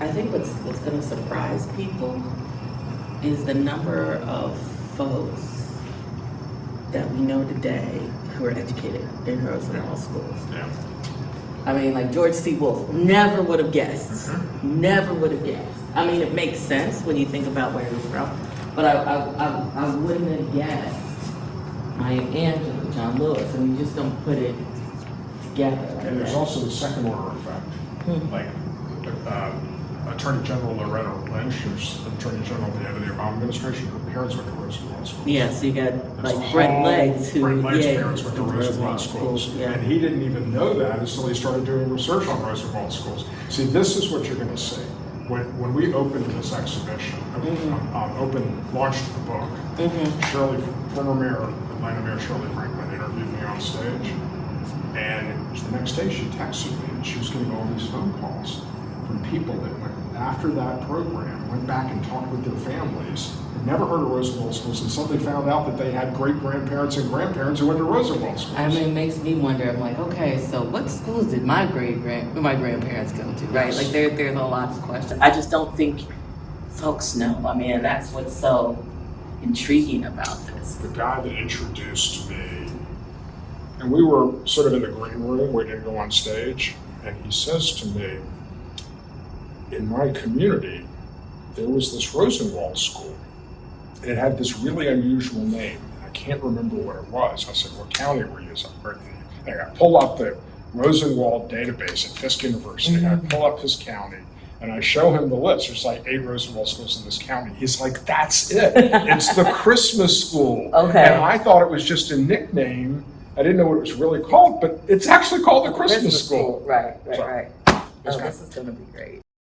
I think what's going to surprise people is the number of folks that we know today who are educated in Roosevelt schools. Yeah. I mean, like George C. Wolfe, never would have guessed. Never would have guessed. I mean, it makes sense when you think about where he's from, but I wouldn't have guessed Maya Angelou, John Lewis, and we just don't put it together. And there's also the second order effect. Like Attorney General Loretta Lynch, who's Attorney General at the end of the Obama administration, her parents went to Roosevelt schools. Yeah, so you got There's like a Brent whole- Legg's who, Brent Legg's yeah, parents went to Roosevelt schools. Yeah. And he didn't even know that until he started doing research on Roosevelt schools. See, this is what you're going to see. When we opened this exhibition, launched the book, former Mayor, Atlanta Mayor Shirley Franklin interviewed me on stage. And the next day she texted me and she was getting all these phone calls from people that went after that program, went back and talked with their families, had never heard of Roosevelt schools, and suddenly found out that they had great-grandparents and grandparents who went to Roosevelt schools. I mean, it makes me wonder. I'm like, okay, so what schools did my grandparents go to, right? Yes. Like, there's a lot of questions. I just don't think folks know. I mean, that's what's so intriguing about this. The guy that introduced me, and we were sort of in the green room waiting to go on stage, and he says to me, in my community, there was this Rosenwald school, and it had this really unusual name. I can't remember what it was. I said, what county were you in? And I pull up the Rosenwald database at Fisk University. I pull up his county, and I show him the list. There's like 8 Roosevelt schools in this county. He's like, that's it. It's the Christmas school. Okay. And I thought it was just a nickname. I didn't know what it was really called, but it's actually called the Christmas school. Right. So, Oh, this is going to be great.